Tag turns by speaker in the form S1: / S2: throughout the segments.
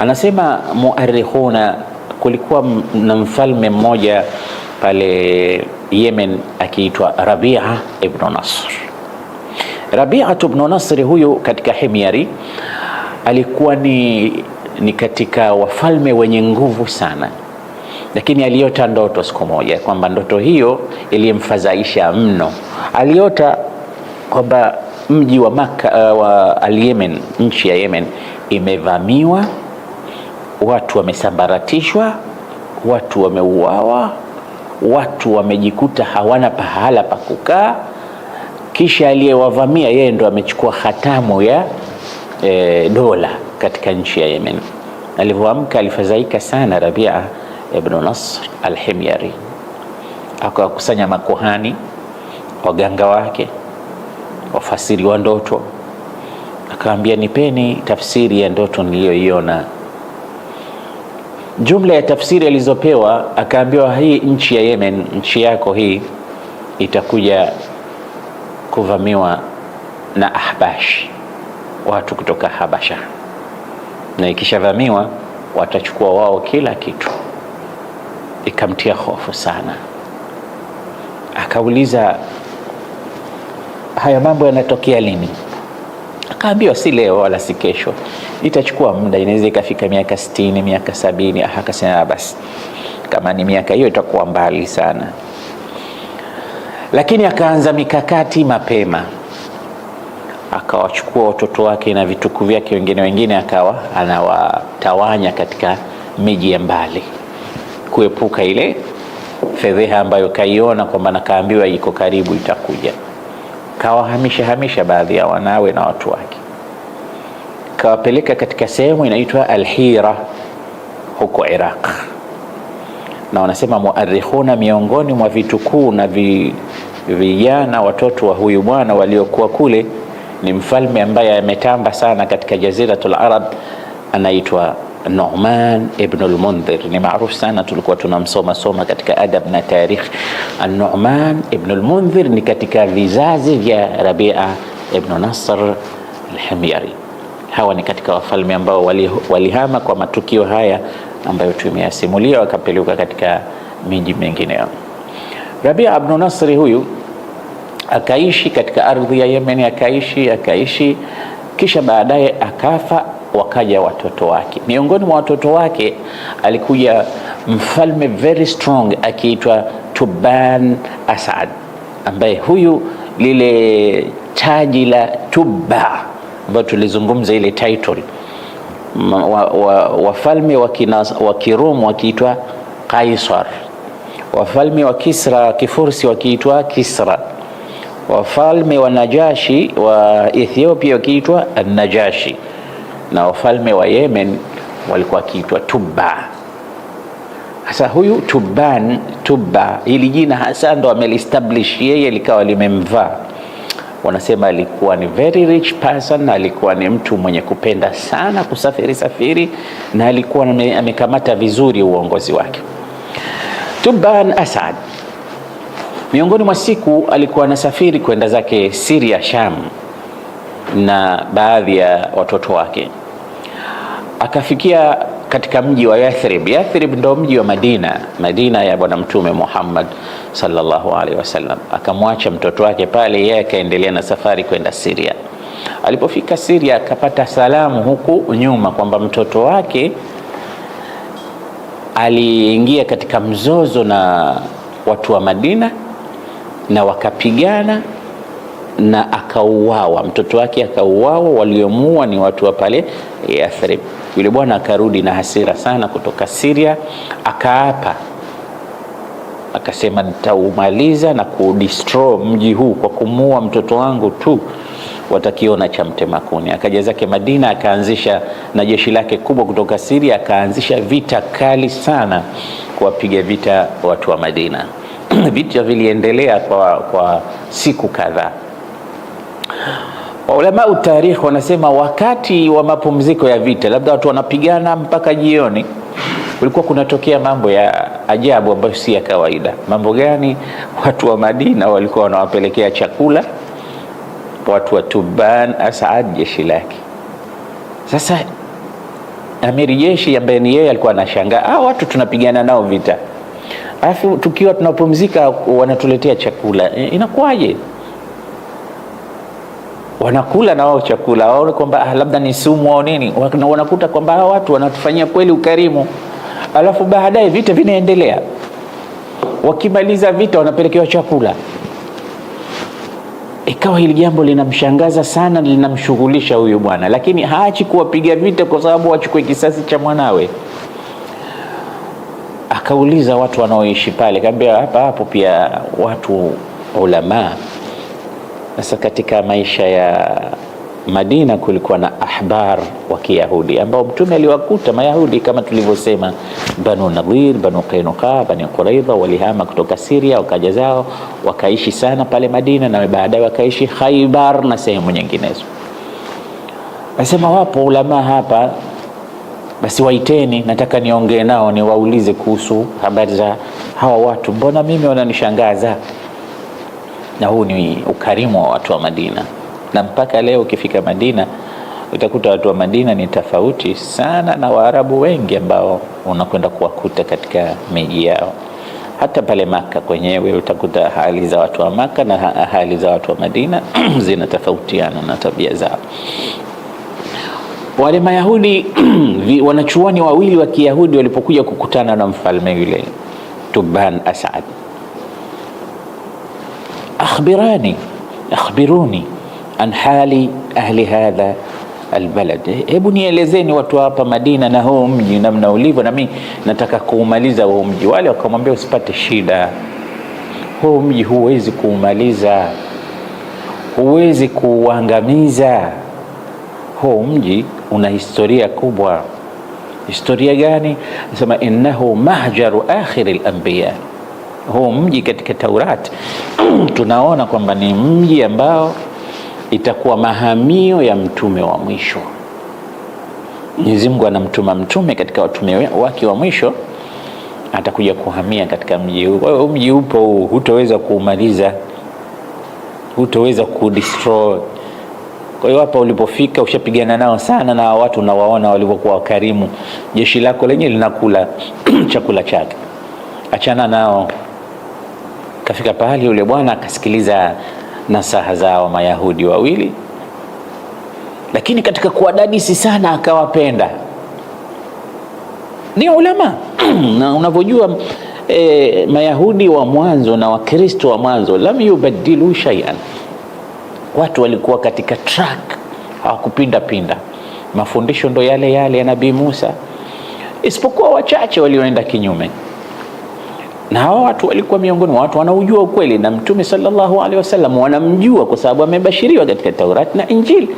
S1: Anasema muarikhuna, kulikuwa na mfalme mmoja pale Yemen akiitwa Rabi'a ibn Nasr. Rabi'a ibn Nasr huyu katika Himyari alikuwa ni katika wafalme wenye nguvu sana, lakini aliota ndoto siku moja kwamba ndoto hiyo ilimfadhaisha mno. Aliota kwamba mji wa Makka wa al-Yemen, nchi ya Yemen imevamiwa, watu wamesambaratishwa, watu wameuawa, watu wamejikuta hawana pahala pa kukaa. Kisha aliyewavamia yeye ndo amechukua hatamu ya dola katika nchi ya Yemen. Alivyoamka alifadhaika sana Rabi'a ibn Nasr al-Himyari, akawakusanya makuhani, waganga wake, wafasiri wa ndoto, akawaambia nipeni tafsiri ya ndoto niliyoiona. Jumla ya tafsiri alizopewa, akaambiwa hii nchi ya Yemen, nchi yako hii itakuja kuvamiwa na Ahbash, watu kutoka Habasha, na ikishavamiwa watachukua wao kila kitu. Ikamtia hofu sana, akauliza haya mambo yanatokea lini? Akaambiwa si leo wala si kesho, itachukua muda, inaweza ikafika miaka 60, miaka 70. Akasema basi kama ni miaka hiyo itakuwa mbali sana. Lakini akaanza mikakati mapema, akawachukua watoto wake na vituku vyake wengine akawa anawatawanya katika miji ya mbali, kuepuka ile fedheha ambayo kaiona kwamba nakaambiwa iko karibu itakuja. Kawahamisha baadhi ya wanawe na watu wake, kawapeleka katika sehemu inaitwa Al-Hira huko Iraq. Na wanasema muarikhuna, miongoni mwa vitukuu na vijana watoto wa huyu bwana waliokuwa kule ni mfalme ambaye ametamba sana katika Jaziratul Arab, anaitwa Nu'man ibn al-Mundhir. Ni maarufu sana, tulikuwa tunamsoma katika adab na tarikh. Nu'man ibn al-Mundhir ni katika vizazi vya Rabi'a ibn Nasr al-Himyari. Hawa ni katika wafalme ambao walihama kwa matukio haya ambayo tumeyasimulia, wakapelekwa katika miji mingine. Rabi'a ibn Nasr huyu akaishi katika ardhi ya Yemen, akaishi kisha baadaye akafa. Wakaja watoto wake. Miongoni mwa watoto wake alikuja mfalme very strong akiitwa Tubban Asad, ambaye huyu lile taji la Tubba ambayo tulizungumza ile title, wafalme wa Kirum wakiitwa Kaisar, wafalme wa Kisra Kifursi wakiitwa Kisra, wafalme wa Najashi wa Ethiopia wakiitwa Najashi, na wafalme wa Yemen walikuwa wakiitwa Tubba. Sasa huyu Tubba, hili jina hasa ndo ameliestablish yeye, likawa limemvaa. Wanasema alikuwa ni very rich person, alikuwa ni mtu mwenye kupenda sana kusafiri, na alikuwa amekamata vizuri uongozi wake. Tubban Asad, miongoni mwa siku alikuwa anasafiri kwenda zake Syria, Sham, na baadhi ya watoto wake. Akafikia katika mji wa Yathrib. Yathrib ndo mji wa Madina ya bwana Mtume Muhammad sallallahu alaihi wasallam. Akamwacha mtoto wake pale, yeye akaendelea na safari kwenda Syria. Alipofika Syria akapata salamu huku nyuma kwamba mtoto wake aliingia katika mzozo na watu wa Madina na wakapigana na akauawa. Mtoto wake akauawa, waliomuua ni watu wa pale Yathrib. Yule bwana akarudi na hasira sana kutoka Syria, akaapa, akasema nitaumaliza na kudestroy mji huu kwa kumuua mtoto wangu tu, watakiona cha mtema kuni. Akaja zake Madina, akaanzisha na jeshi lake kubwa kutoka Syria, akaanzisha vita kali sana kuwapiga vita watu wa Madina. Vita viliendelea kwa siku kadhaa. Ulama utarikh wanasema wakati wa mapumziko ya vita, labda watu wanapigana mpaka jioni, kulikuwa kunatokea mambo ya ajabu ambayo si ya kawaida. Mambo gani? Watu wa Madina walikuwa wanawapelekea chakula watu wa Tubban Asad, jeshi lake. Sasa amiri jeshi ambaye ni yeye alikuwa anashangaa, watu tunapigana nao vita, alafu tukiwa tunapumzika wanatuletea chakula, inakuwaje? Wanakula na wao chakula, waone kwamba labda ni sumu au nini. Wanakuta kwamba hao watu wanatufanyia kweli ukarimu, alafu baadaye vita vinaendelea. Wakimaliza vita wanapelekewa chakula. Ikawa hili jambo linamshangaza sana, linamshughulisha huyu bwana, lakini haachi kuwapiga vita kwa sababu wachukue kisasi cha mwanawe. Akauliza watu wanaoishi pale, kaambia hapo pia watu ulama. Sasa katika maisha ya Madina kulikuwa na ahbar wa Kiyahudi ambao Mtume aliwakuta Mayahudi kama tulivyosema, Banu Nadhir, Banu Qainuqa, Banu Quraidha, walihama kutoka Syria wakaja zao wakaishi sana pale Madina, na baadaye wakaishi Khaybar na sehemu nyinginezo. Nasema wapo ulama hapa, basi waiteni, nataka niongee nao, niwaulize kuhusu habari za hawa watu, mbona mimi wananishangaza. Na huu ni ukarimu wa watu wa Madina, na mpaka leo ukifika Madina utakuta watu wa Madina ni tofauti sana na Waarabu wengi ambao unakwenda kuwakuta katika miji yao. Hata pale Maka kwenyewe utakuta hali za watu wa Maka na hali za watu wa Madina zinatofautiana na tabia zao. Wale Mayahudi wanachuoni wawili wa Kiyahudi walipokuja kukutana na mfalme yule Tuban Asad, akhbiruni an hali ahli hadha albalad, hebu nielezeni watu hapa Madina na huu mji namna ulivyo, na mimi nataka kuumaliza huu mji. Wale wakamwambia usipate shida, huu mji huwezi kuumaliza, huwezi kuangamiza. Huu mji una historia kubwa. Historia gani? Nasema innahu mahjaru akhiril anbiya. Huu mji katika Taurati tunaona kwamba ni mji ambao itakuwa mahamio ya mtume wa mwisho. Mwenyezi Mungu anamtuma mtume katika watume wake wa mwisho, atakuja kuhamia katika mji huu. Kwa hiyo mji upo huu, hutaweza kuumaliza, hutaweza kudestroy. Kwa hiyo hapa ulipofika ushapigana nao sana, na watu unawaona walivyokuwa wakarimu, jeshi lako lenyewe linakula chakula chake, achana nao. Kafika pahali yule bwana akasikiliza nasaha zao Mayahudi wawili, lakini katika kuwadadisi sana akawapenda. Ni ulama na unavyojua Mayahudi wa mwanzo na Wakristo wa mwanzo lam yubaddilu shay'an, watu walikuwa katika track, hawakupinda pinda. Mafundisho ndo yale yale ya Nabii Musa, isipokuwa wachache walioenda kinyume. Na hao watu walikuwa miongoni mwa watu wanaojua ukweli, na Mtume sallallahu alaihi wasallam wanamjua kwa sababu amebashiriwa katika Taurat na Injili,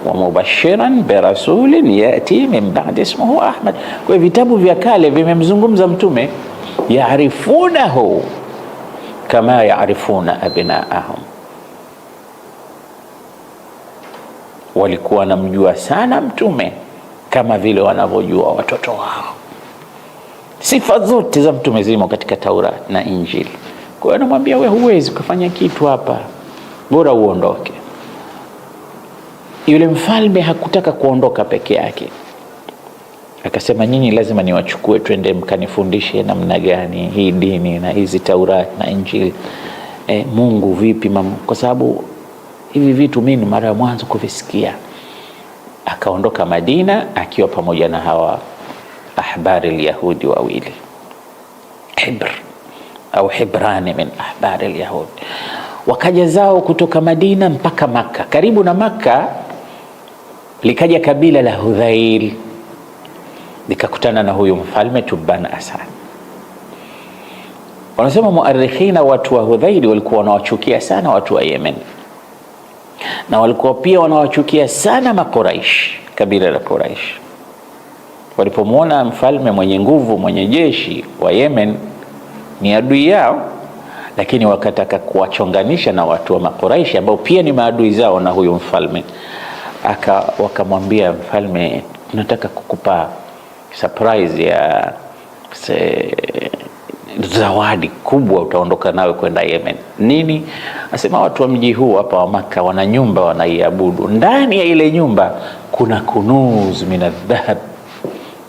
S1: wa mubashiran bi rasulin yati min ba'di ismuhu Ahmad. Kwa vitabu vya kale vimemzungumza Mtume, yaarifunahu kama yaarifuna abnaahum, walikuwa wanamjua sana Mtume kama vile wanavyojua watoto wao. Sifa zote za Mtume zimo katika Taurat na Injili. Kwa hiyo anamwambia wewe huwezi kufanya kitu hapa, bora uondoke. Yule mfalme hakutaka kuondoka peke yake, akasema nyinyi lazima niwachukue, twende mkanifundishe namna gani hii dini na hizi Taurat na Injili. Mungu vipi kwa sababu hivi vitu mimi mara ya mwanzo kuvisikia. Akaondoka Madina akiwa pamoja na hawa ahbari al-Yahudi wawili, Hibr au Hibrani min ahbari al-Yahudi. Wakaja zao kutoka Madina mpaka Maka. Karibu na Maka likaja kabila la Hudhail, likakutana na huyu mfalme Tuban Asad. Wanasema muarrikhina, watu wa Hudhail walikuwa wanawachukia sana watu wa Yemen, na walikuwa pia wanawachukia sana Makuraish, kabila la Quraish. Walipomwona mfalme mwenye nguvu, mwenye jeshi wa Yemen ni adui yao, lakini wakataka kuwachonganisha na watu wa Makuraishi ambao pia ni maadui zao na huyu mfalme. Wakamwambia mfalme, tunataka kukupa surprise ya zawadi kubwa, utaondoka nawe kwenda Yemen. Nini? Asema watu wa mji huu hapa wa Maka wana nyumba wanaiabudu, ndani ya ile nyumba kuna kunuz min adh-dhahab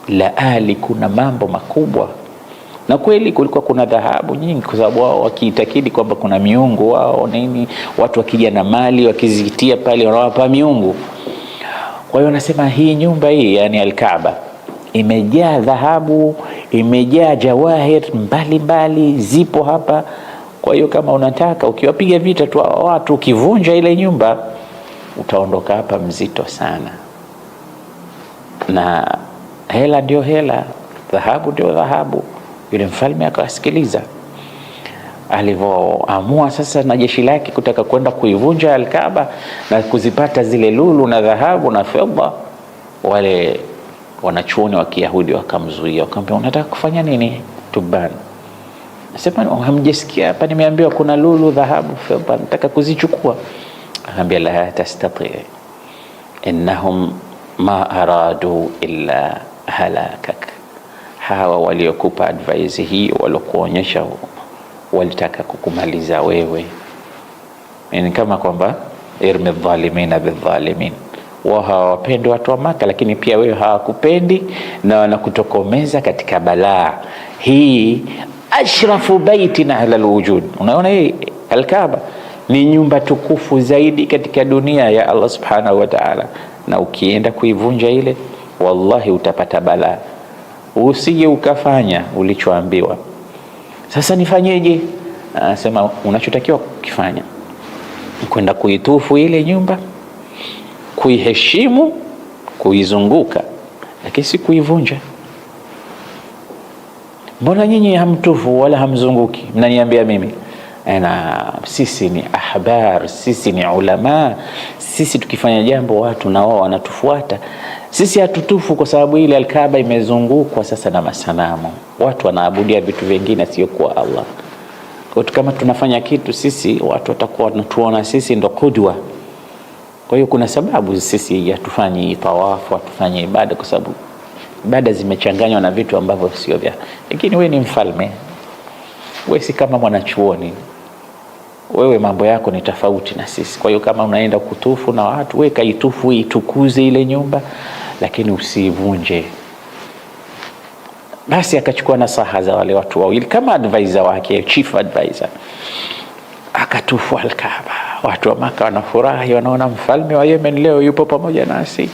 S1: laali, kuna mambo makubwa. Na kweli kulikuwa kuna dhahabu nyingi, kwa sababu wao wakiitakidi kwamba kuna miungu wao nini, watu wakija na mali wakizitia pale wanawapa miungu. Kwa hiyo wanasema hii nyumba hii, yani Al-Kaaba, imejaa dhahabu, imejaa jawahir mbalimbali zipo hapa. Kwa hiyo kama unataka ukiwapiga vita tu watu, ukivunja ile nyumba utaondoka hapa mzito sana. Na hela ndio hela, dhahabu ndio dhahabu. Yule mfalme akasikiliza, alivyoamua sasa na jeshi lake kutaka kwenda kuivunja Al-Kaaba na kuzipata zile lulu na dhahabu na fedha. Wale wanachuoni wa Kiyahudi wakamzuia, wakamwambia unataka kufanya nini Tuban? Nasema hamjesikia hapa nimeambiwa kuna lulu, dhahabu, fedha, nataka kuzichukua. Anambia la tastati, innahum ma aradu illa halakak. Hawa waliokupa advice hii, waliokuonyesha, walitaka kukumaliza wewe. Ni kama kwamba irmi dhalimina bidhalimin, wao hawapendi watu wa Maka, lakini pia wewe hawakupendi na wanakutokomeza katika balaa hii. Ashrafu baitin ala alwujud. Unaona hii Al-Kaaba ni nyumba tukufu zaidi katika dunia ya Allah subhanahu wa ta'ala, na ukienda kuivunja ile, wallahi utapata balaa. Usije ukafanya ulichoambiwa. Sasa nifanyeje? Anasema unachotakiwa kufanya kwenda kuitufu ile nyumba, kuiheshimu, kuizunguka, lakini si kuivunja. Mbona nyinyi hamtufu wala hamzunguki, mnaniambia mimi? Na sisi ni ahbar, sisi ni ulama, sisi tukifanya jambo watu na wao wanatufuata. Sisi hatutufu kwa sababu ile Al-Kaaba imezungukwa sasa na masanamu, watu wanaabudia vitu vingine sio kwa Allah. Kwa kama tunafanya kitu sisi, watu watakuwa wanatuona sisi ndo kudwa. Kwa hiyo kuna sababu sisi hatufanyi tawafu, hatufanyi ibada, kwa sababu ibada zimechanganywa na vitu ambavyo sio vya. Lakini wewe ni mfalme, wewe si kama mwanachuoni, wewe mambo yako ni tofauti na sisi. Kwa hiyo kama unaenda kutufu na watu, wewe kaitufu, itukuze ile nyumba, lakini usivunje. Basi akachukua nasaha za wale watu wawili kama advisor wake, chief advisor, akatufu Al-Kaaba. Watu wa Maka wanafurahi, wanaona mfalme wa Yemen leo yupo pamoja nasi,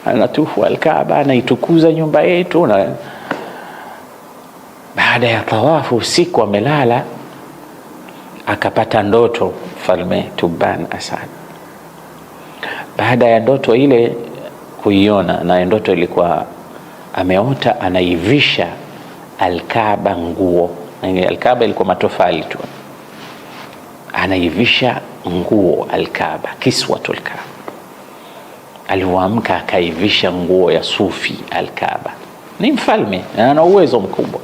S1: anatufu Al-Kaaba, anaitukuza nyumba yetu. Na baada ya tawafu usiku amelala, akapata ndoto mfalme Tuban Asad. Baada ya ndoto ile kuiona, na ndoto ilikuwa ameota anaivisha Al-Kaaba nguo. Al-Kaaba ilikuwa matofali tu, anaivisha nguo Al-Kaaba, kiswatul Kaaba. Alipoamka akaivisha nguo ya sufi Al-Kaaba. Ni mfalme na ana uwezo mkubwa.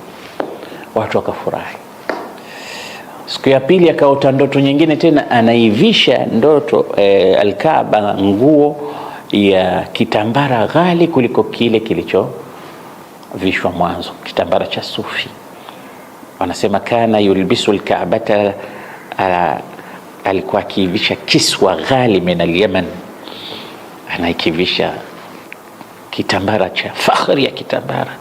S1: Watu wakafurahi. Siku ya pili akaota ndoto nyingine tena, anaivisha ndoto Al-Kaaba nguo ya kitambara ghali kuliko kile kilichovishwa mwanzo, kitambara cha sufi. Wanasema kana yulbisu Al-Kaabata, alikuwa akivisha kiswa ghali min al-Yaman, anaikivisha kitambara cha fakhri ya kitambara.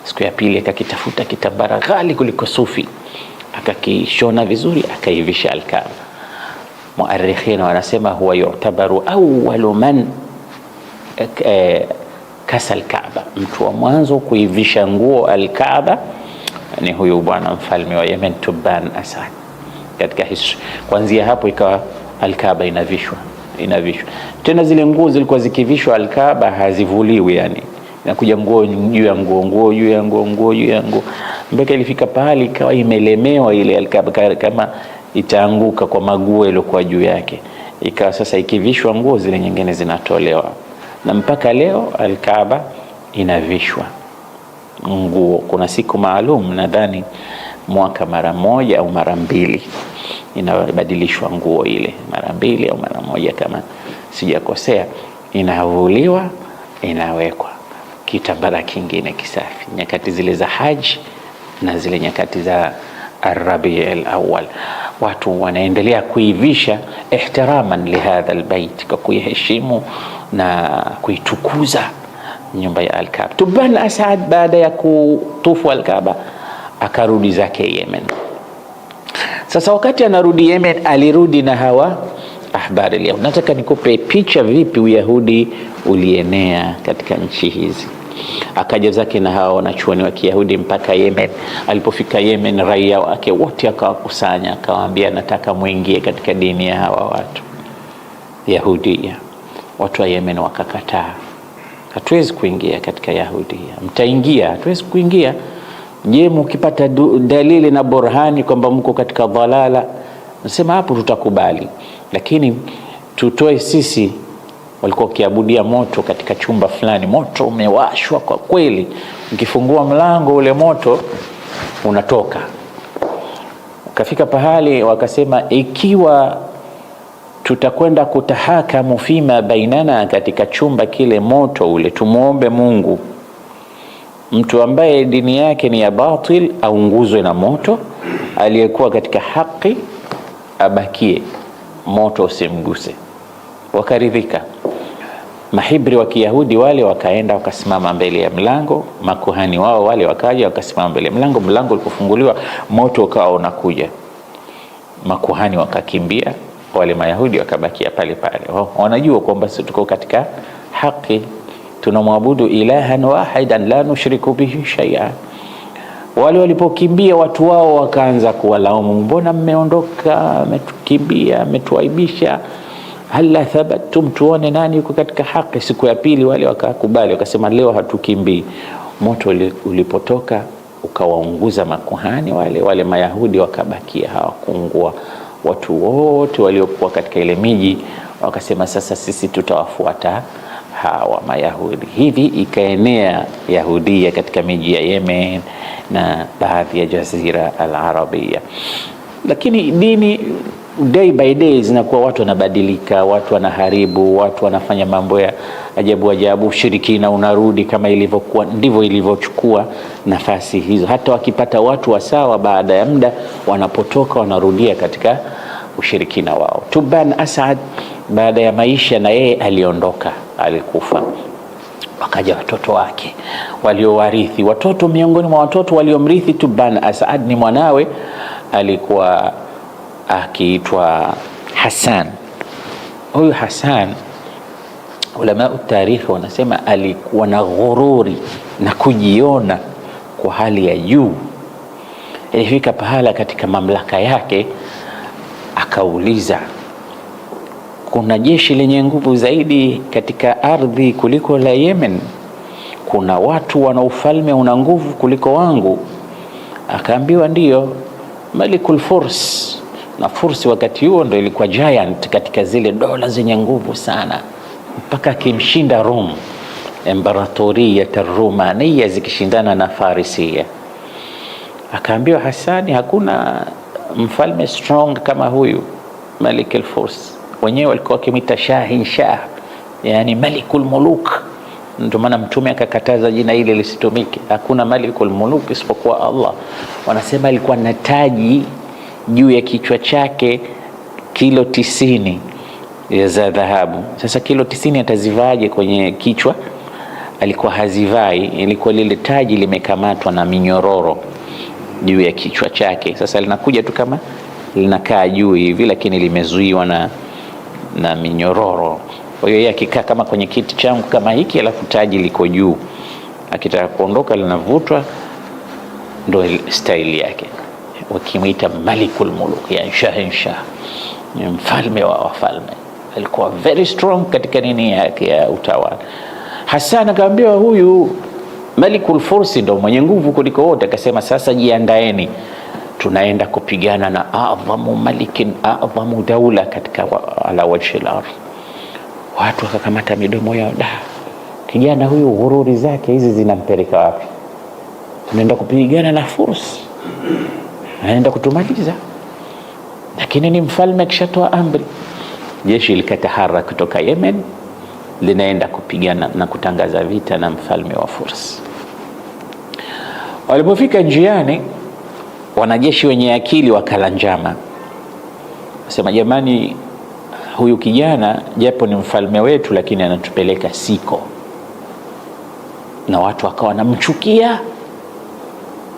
S1: Siku ya pili akakitafuta kitambara ghali kuliko sufi, akakishona vizuri, akaivisha Al-Kaaba. Muarrikhina wanasema huwa yu'tabaru awwalu man kasa Al-Kaaba, mtu wa mwanzo kuivisha nguo Al-Kaaba ni huyu bwana mfalme wa Yemen Tuban Asad. Katika history kuanzia hapo ikawa Al-Kaaba inavishwa tena. Zile nguo zilikuwa zikivishwa Al-Kaaba hazivuliwi, yani inakuja nguo juu ya nguo, nguo juu ya nguo, nguo juu ya nguo, mpaka ilifika pahali ikawa imelemewa ile Al-Kaaba, kama itaanguka kwa maguo yaliokuwa juu yake. Ikawa sasa ikivishwa nguo zile nyingine zinatolewa, na mpaka leo Al-Kaaba inavishwa nguo. Kuna siku maalum, nadhani mwaka mara moja au mara mbili inabadilishwa nguo ile, mara mbili au mara moja kama sijakosea, inavuliwa, inawekwa kitambara kingine kisafi, nyakati zile za haji na zile nyakati za Rabi' al-Awwal. Watu wanaendelea kuivisha ihtiraman li hadha albayt, kwa kuiheshimu na kuitukuza nyumba ya Al-Kaaba. Tuban Asad baada ya kutufu Al-Kaaba akarudi zake Yemen. Sasa wakati anarudi Yemen, alirudi na hawa ahbari al-Yahud. Nataka nikupe picha vipi Uyahudi ulienea katika nchi hizi. Akaja zake na hawa wanachuoni wa Kiyahudi mpaka Yemen. Alipofika Yemen, raia wake wote akawakusanya, akawaambia nataka muingie katika dini ya hawa watu Yahudia. Watu wa Yemen wakakataa, hatuwezi kuingia katika Yahudia. Mtaingia? Hatuwezi kuingia. Je, mkipata dalili na burhani kwamba mko katika dhalala, nasema hapo tutakubali, lakini tutoe sisi. Walikuwa kiabudia moto katika chumba fulani, moto umewashwa kwa kweli, ukifungua mlango ule moto unatoka. Ukafika pahali wakasema ikiwa tutakwenda kutahakamu fima bainana, katika chumba kile moto ule, tumuombe Mungu mtu ambaye dini yake ni ya batil aunguzwe na moto, aliyekuwa katika haki abakie, moto usimguse. Wakaridhika. Mahibri wa Kiyahudi wale wakaenda wakasimama mbele ya mlango, makuhani wao wale wakaja wakasimama mbele ya mlango. Mlango ulipofunguliwa moto ukawa unakuja, makuhani wakakimbia, wale Mayahudi wakabakia pale pale. Wanajua kwamba sisi tuko katika haki, tunamwabudu ilahan wahidan la nushriku bihi shay'a. Wale walipokimbia watu wao wakaanza kuwalaumu, mbona mmeondoka, mmetukimbia, mmetuaibisha, hala thabattum, tuone nani yuko katika haki. Siku ya pili wale wakakubali, wakasema leo hatukimbii. Moto ulipotoka ukawaunguza makuhani wale Mayahudi wakabakia hawakuungua. Watu wote waliokuwa katika ile miji wakasema sasa sisi tutawafuata hawa Mayahudi. Hivi ikaenea Yahudia katika miji ya Yemen na baadhi ya Jazira al-Arabia. Lakini dini day by day zinakuwa watu wanabadilika, watu wanaharibu, watu wanafanya mambo ya ajabu ajabu. Ushirikina unarudi kama ilivyokuwa, ndivyo ilivyochukua nafasi hizo. Hata wakipata watu wasawa, baada ya muda wanapotoka wanarudia katika ushirikina wao. Tuban Asad baada ya maisha na yeye aliondoka, alikufa. Wakaja watoto wake waliowarithi. Watoto miongoni mwa watoto waliomrithi Tuban Asad ni mwanawe, alikuwa akiitwa Hassan. Huyu Hassan, ulama utarikhi wanasema alikuwa na ghururi na kujiona kwa hali ya juu. Ilifika pahala katika mamlaka yake akauliza, kuna jeshi lenye nguvu zaidi katika ardhi kuliko la Yemen? Kuna watu wana ufalme una nguvu kuliko wangu? Akaambiwa ndiyo, Malikul Furs. Na Fursi wakati huo ndio ilikuwa giant katika zile dola zenye nguvu sana, mpaka akimshinda Rum, Imperatoria Romania zikishindana na Farisia. Akaambiwa Hasani, hakuna mfalme strong kama huyu Malikul Furs. Wenyewe walikuwa wakimwita Shahin Shah, yani Malikul Muluk. Ndio maana Mtume akakataza jina ile lisitumike. Hakuna Malikul Muluk isipokuwa Allah. Wanasema alikuwa na taji juu ya kichwa chake kilo 90 za dhahabu. Sasa kilo 90 atazivaaje kwenye kichwa? Alikuwa hazivai, ilikuwa lile taji limekamatwa na minyororo juu ya kichwa chake. Sasa linakuja tu kama linakaa juu hivi, lakini limezuiwa na minyororo. Kwa hiyo yeye akikaa kama kwenye kiti changu kama hiki, alafu taji liko juu, akitaka kuondoka linavutwa. Ndio style yake, wakimwita Malikul Muluk, ya Shahin Shah, mfalme wa wafalme. Alikuwa very strong katika nini yake ya utawala. Hassan akaambiwa huyu Malikul Fursi ndio mwenye nguvu kuliko wote. Akasema sasa jiandaeni, tunaenda kupigana na adhamu malikin, adhamu daula katika ala wajhi al-ardh. Watu wakakamata midomo yao, kijana huyu ghururi zake hizi zinampeleka wapi? Tunaenda kupigana na Fursi, anaenda kutumaliza. Lakini ni mfalme kishatoa amri. Jeshi likatahara kutoka Yemen, linaenda kupigana na kutangaza vita na mfalme wa Furs. Walipofika njiani, wanajeshi wenye akili wakala njama, wasema jamani, huyu kijana japo ni mfalme wetu lakini anatupeleka siko. na watu wakawa wanamchukia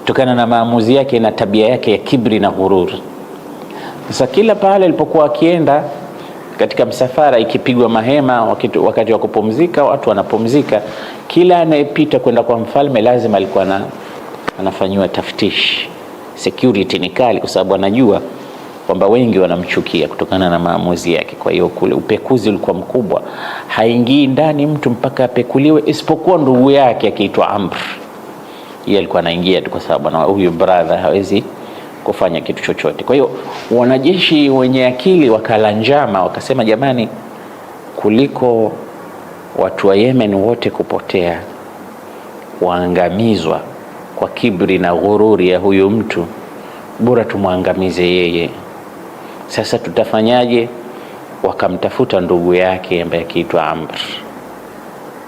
S1: kutokana na maamuzi yake na tabia yake ya kibri na ghurur. Sasa kila pale alipokuwa akienda katika msafara, ikipigwa mahema wakati wa kupumzika, watu wanapumzika, kila anayepita kwenda kwa mfalme lazima alikuwa anafanywa taftishi. Security ni kali kwa sababu anajua kwamba wengi wanamchukia kutokana na maamuzi yake. Kwa hiyo kule upekuzi ulikuwa mkubwa, haingii ndani mtu mpaka apekuliwe, isipokuwa ndugu yake akiitwa Amr. Yeye alikuwa anaingia tu kwa sababu huyu brother hawezi kufanya kitu chochote. Kwa hiyo wanajeshi wenye akili wakala njama, wakasema jamani, kuliko watu wa Yemen wote kupotea, waangamizwa kwa kibri na ghururi ya huyu mtu, bora tumwangamize yeye. Sasa tutafanyaje? Wakamtafuta ndugu yake ambaye akiitwa Amr.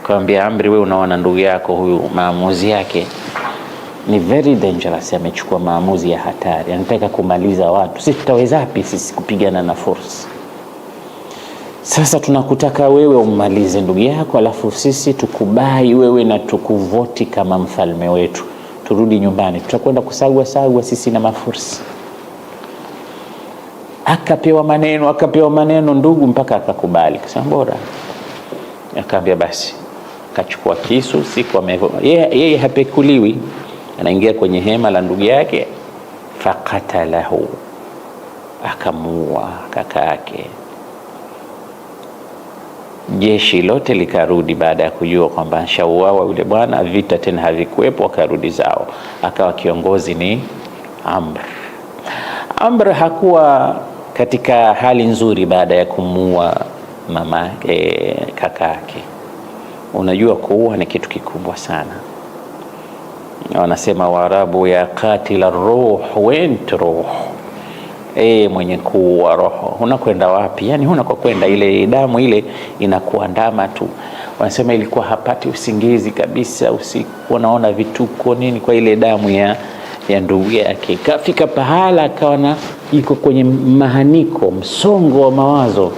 S1: Kaambia Amri, wewe unaona ndugu yako huyu maamuzi yake ni very dangerous, amechukua maamuzi ya hatari, anataka kumaliza watu. Sisi tutaweza wapi sisi kupigana na force? Sasa tunakutaka wewe ummalize ndugu yako, alafu sisi tukubai wewe na tukuvoti kama mfalme wetu, turudi nyumbani, tutakwenda kusagwa sisi na mafursi. Akapewa maneno ndugu, mpaka akakubali, kasema bora. Akaambia basi, akachukua kisu, siku yeye hapekuliwi, anaingia kwenye hema la ndugu yake, faqatalahu, akamuua kaka yake. Jeshi lote likarudi baada ya kujua kwamba shauawa yule bwana, vita tena havikuwepo, wakarudi zao. Akawa kiongozi ni Amr. Amr hakuwa katika hali nzuri baada ya kumuua mama kaka yake. Unajua kuua ni kitu kikubwa sana. Wanasema Waarabu, ya qatila ruh went ruh, mwenye kuua roho unakwenda wapi? Yani huna kwa kwenda, ile damu ile inakuandama tu. Wanasema ilikuwa hapati usingizi kabisa usiku, unaona vituko nini kwa ile damu ya ndugu yake. Kafika pahala akawa iko kwenye mahaniko, msongo wa mawazo.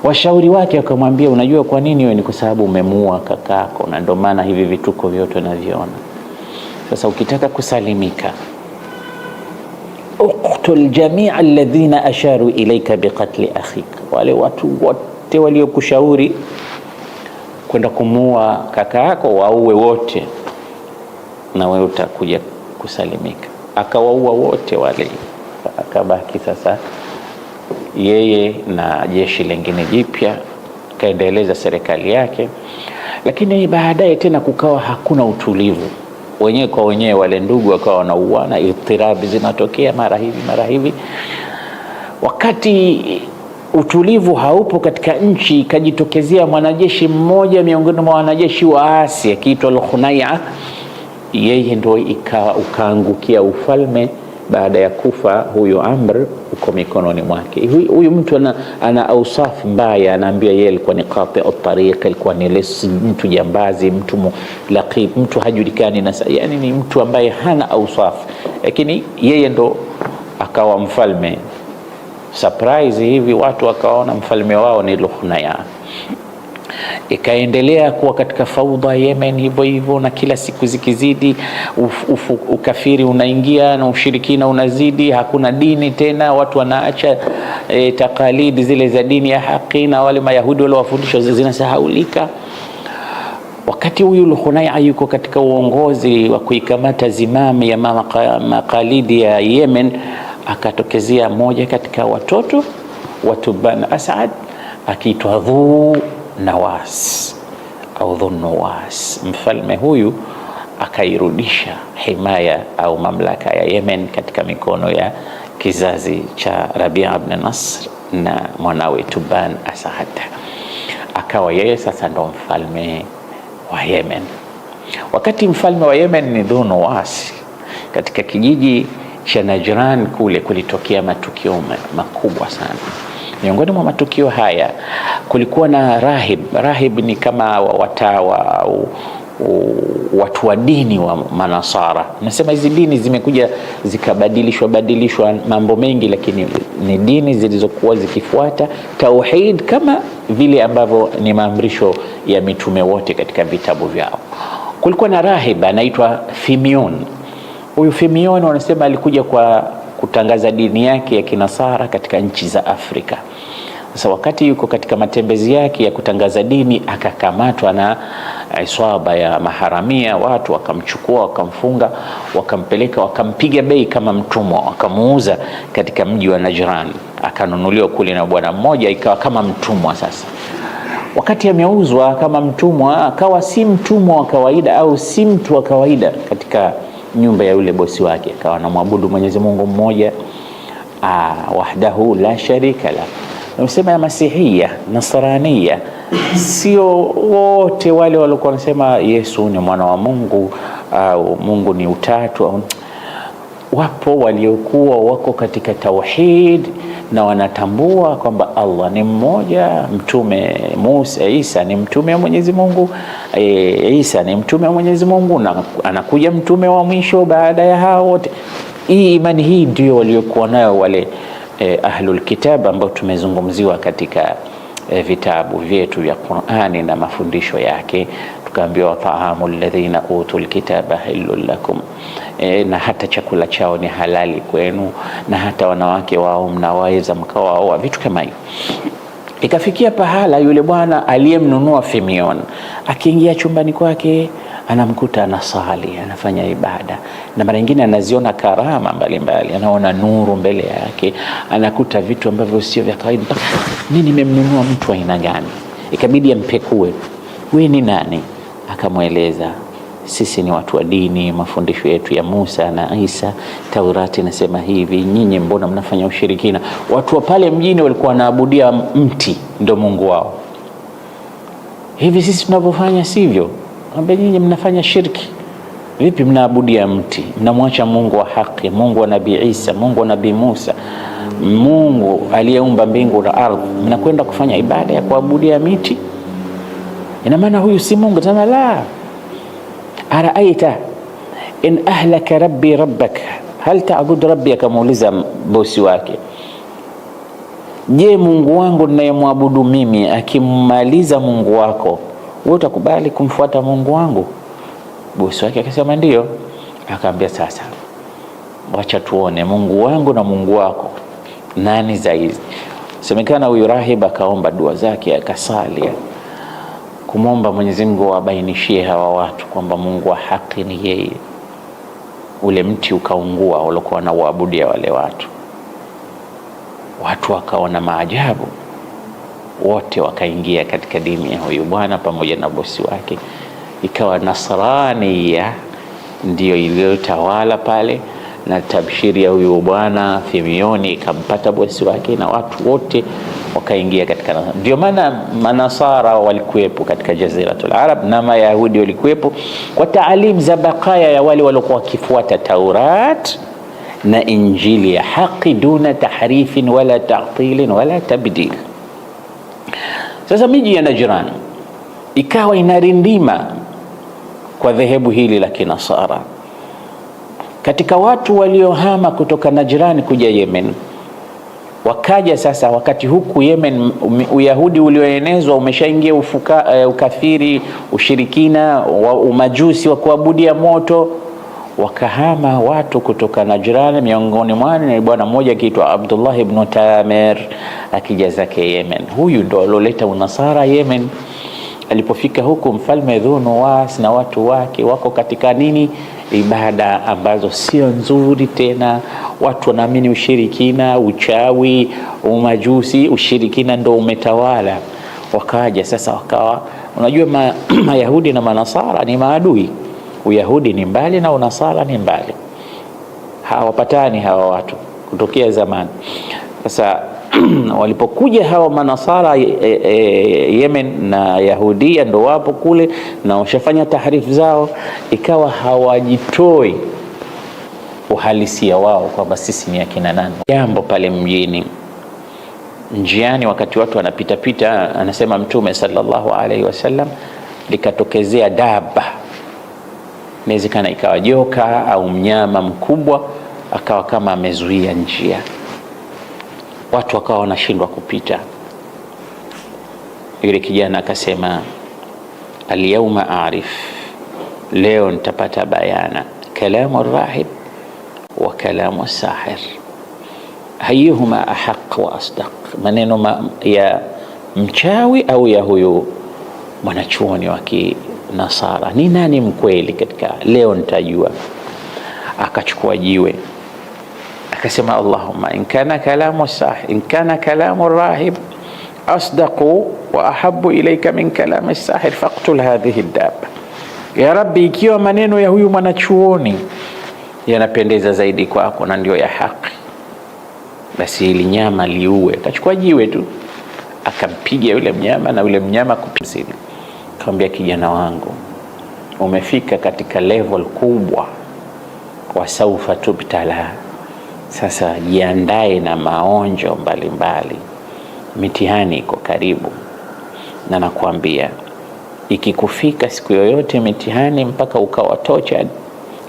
S1: Washauri wake wakamwambia, unajua kwa nini wewe? Ni kwa sababu umemuua kakako, na ndio maana hivi vituko vyote unaviona. Sasa ukitaka kusalimika, uqtul jamia alladhina asharu ilayka biqatli akhika, wale watu wote waliokushauri kwenda kumuua kaka yako waue wote, na wewe utakuja kusalimika. Akawaua wote wale, akabaki sasa yeye na jeshi lingine jipya, kaendeleza serikali yake. Lakini baadaye tena kukawa hakuna utulivu, wenyewe kwa wenyewe wale ndugu wakawa wanauana, itirabi zinatokea mara hivi. Wakati utulivu haupo katika nchi, kajitokezea mwanajeshi mmoja miongoni mwa wanajeshi waasi akiitwa Al-Khunai'a. Yeye ndio ukaangukia ufalme baada ya kufa huyu Amr, uko mikononi mwake. Huyu mtu ana ausaf mbaya, anaambia yeye alikuwa ni qati'u tariq, alikuwa ni mtu jambazi, mtu laqib, mtu hajulikani, na yani ni mtu ambaye hana ausaf, lakini yeye ndo akawa mfalme. Surprise hivi watu wakaona mfalme wao ni Al-Khunai'a. Ikaendelea kuwa katika faudha Yemen hivyo, na kila siku zikizidi ukafiri unaingia na ushirikina unazidi, hakuna dini tena, watu wanaacha takalidi zile za dini ya haki, na wale Mayahudi wale wafundisho zinasahaulika. Wakati huyu Al-Khunai'a yuko katika uongozi wa kuikamata zimami ya makalidi ya Yemen, akatokezea moja katika watoto wa Tuban Asad akiitwa Dhu Nawas au Dhunnuwas. Mfalme huyu akairudisha himaya au mamlaka ya Yemen katika mikono ya kizazi cha Rabia ibn Nasr na mwanawe Tuban Asad. Akawa yeye sasa ndo mfalme wa Yemen. Wakati mfalme wa Yemen ni Dhunnuwas, katika kijiji cha Najran kule kulitokea matukio makubwa sana. Miongoni mwa matukio haya kulikuwa na rahib. Rahib ni kama watawa au watu wa dini wa Manasara. Nasema hizi dini zimekuja zikabadilishwa mambo mengi, lakini ni dini zilizokuwa zikifuata tauhid kama vile ambavyo ni maamrisho ya mitume wote katika vitabu vyao. Kulikuwa na rahiba anaitwa Fimion. Huyu Fimion wanasema alikuja kwa kutangaza dini yake ya Kinasara katika nchi za Afrika. Sasa wakati yuko katika matembezi yake ya kutangaza dini, akakamatwa na iswaba ya maharamia. Watu wakamchukua, wakamfunga, wakampeleka, wakampiga bei kama mtumwa, wakamuuza katika mji wa Najran. Akanunuliwa kule na bwana mmoja, ikawa kama mtumwa. Sasa wakati ameuzwa kama mtumwa, akawa si mtumwa wa kawaida au si mtu wa kawaida katika nyumba ya yule bosi wake. Akawa anamwabudu Mwenyezi Mungu mmoja, wahdahu la sharika la. Nasema ya Masihia, Nasrania, sio wote wale walikuwa wanasema Yesu ni mwana wa Mungu au Mungu ni utatu. Wapo waliokuwa wako katika tauhid na wanatambua kwamba Allah ni mmoja. Mtume Musa, Isa ni mtume wa Mwenyezi Mungu, Isa ni mtume wa Mwenyezi Mungu, na anakuja mtume wa mwisho baada ya hao wote. Hii imani hii ndio waliokuwa nayo wale ahlul kitab ambao tumezungumziwa katika vitabu vyetu vya Qur'ani na mafundisho yake. Tukaambiwa ta'amul ladhina utul kitaba halul lakum, na hata chakula chao ni halali kwenu, na hata wanawake wao mnaweza mkawaoa, vitu kama hivyo. Ikafikia pahala yule bwana aliyemnunua Fimion akiingia chumbani kwake, anamkuta anasali, anafanya ibada, na mara nyingine anaziona karama mbalimbali, anaona nuru mbele yake, anakuta vitu ambavyo sio vya kawaida. Nini nimemnunua mtu aina gani? Ikabidi ampekue, wewe ni nani? Akamweleza, sisi ni watu wa dini, mafundisho yetu ya Musa na Isa, Taurati nasema hivi, nyinyi mbona mnafanya ushirikina? Watu wa pale mjini walikuwa wanaabudia mti ndio Mungu wao. Hivi sisi tunavyofanya sivyo? Ambaye nyinyi mnafanya shirki. Vipi mnaabudia mti? Mnamwacha Mungu wa haki, Mungu wa Nabii Isa, Mungu wa Nabii Musa, Mungu aliyeumba mbingu na ardhi, mnakwenda kufanya ibada ya kuabudia miti? Ina maana huyu si Mungu? Tena la. Araaita in ahlaka rabbi rabbak hal ta'bud rabbi? Akamuuliza bosi wake, je, Mungu wangu ninayemwabudu mimi akimmaliza Mungu wako, wewe utakubali kumfuata Mungu wangu? Bosi wake akasema ndio. Akaambia, sasa wacha tuone Mungu wangu na Mungu wako nani zaidi. Semekana huyu rahib akaomba dua zake, akasali kumomba Mwenyezi Mungu abainishie hawa watu kwamba Mungu wa haki ni yeye. Ule mti ukaungua walikuwa na waabudia wale watu. Watu wakaona maajabu, wote wakaingia katika dini ya huyu bwana pamoja na bosi wake. Ikawa Nasrania ndio iliyotawala pale, na tabshiri ya huyu bwana Fimioni ikampata bosi wake, na watu wote wakaingia katika. Ndio maana Manasara walikuwepo katika Jaziratul Arab na Mayahudi walikuwepo kwa taalim za bakaya ya wale waliokuwa wakifuata Taurat na Injili ya haki, duna tahrifin wala ta'tilin wala tabdil. Sasa miji ya Najran ikawa inarindima kwa dhehebu hili la Kinasara. Katika watu waliohama kutoka Najran kuja Yemen, wakaja sasa wakati huku Yemen Uyahudi ulioenezwa umeshaingia ukafiri, ushirikina, umajusi wa kuabudia moto. Wakahama watu kutoka Najran, miongoni mwao ni bwana mmoja akiitwa Abdullah ibn Tamir, akija zake Yemen. Huyu ndo aloleta unasara Yemen. Alipofika huku, mfalme Dhunuwas na watu wake wako katika nini? Ibada ambazo sio nzuri tena. Watu wanaamini ushirikina, uchawi, umajusi, ushirikina ndo umetawala. Wakaja sasa wakawa, unajua Mayahudi na Manasara ni maadui. Uyahudi ni mbali na Unasara ni mbali, hawapatani hawa watu kutokea zamani. Sasa walipokuja hawa Manasara Yemen na Yahudia ndo wapo kule na washafanya taharifu zao, ikawa hawajitoi uhalisia wao kwamba sisi ni akina nani. Jambo pale mjini, njiani, wakati watu wanapita pita, anasema Mtume sallallahu alaihi wasallam, likatokezea daba inawezekana ikawa joka au mnyama mkubwa akawa kama amezuia njia, watu wakawa wanashindwa kupita. Yule kijana akasema, al-yawma a'rif, leo nitapata bayana, kalamu rahib wa kalamu sahir, hayuhuma ahaq wa asdaq, maneno ya mchawi au ya huyu mwanachuoni wa Kinasara, ni nani mkweli katika? Leo nitajua. Akachukua jiwe akasema, Allahumma in kana kalamu sahir, in kana kalamu rahib asdaqu wa ahabbu ilayka min kalami sahir faqtul hadhihi ad-dabba, ya Rabbi, ikiwa maneno ya huyu mwanachuoni yanapendeza zaidi kwako na ndio ya haki, basi ili nyama liue. Akachukua jiwe tu akampiga yule mnyama na yule mnyama kupizili. Akamwambia, kijana wangu, umefika katika level kubwa, wa saufa tubtala, sasa jiandae na maonjo mbalimbali, mitihani iko karibu. Na nakwambia ikikufika siku yoyote mitihani mpaka ukawatocha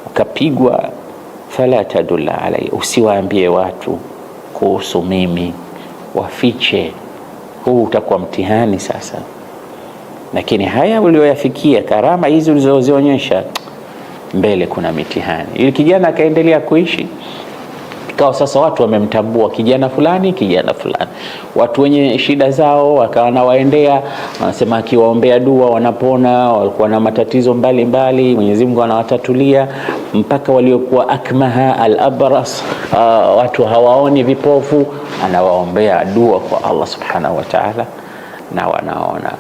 S1: ukapigwa, fala tadulla alai, usiwaambie watu kuhusu mimi, wafiche. Huu utakuwa mtihani sasa. Lakini haya ulioyafikia, karama hizi ulizozionyesha, mbele kuna mitihani. Ili kijana akaendelea kuishi. Ikawa sasa watu wamemtambua kijana fulani, kijana fulani. Watu wenye shida zao wakawa nawaendea, wanasema akiwaombea dua wanapona. Walikuwa na matatizo mbalimbali, Mwenyezi Mungu anawatatulia. Mpaka waliokuwa akmaha al-abras, watu hawaoni, vipofu, anawaombea dua kwa Allah subhanahu wa ta'ala na wanaona.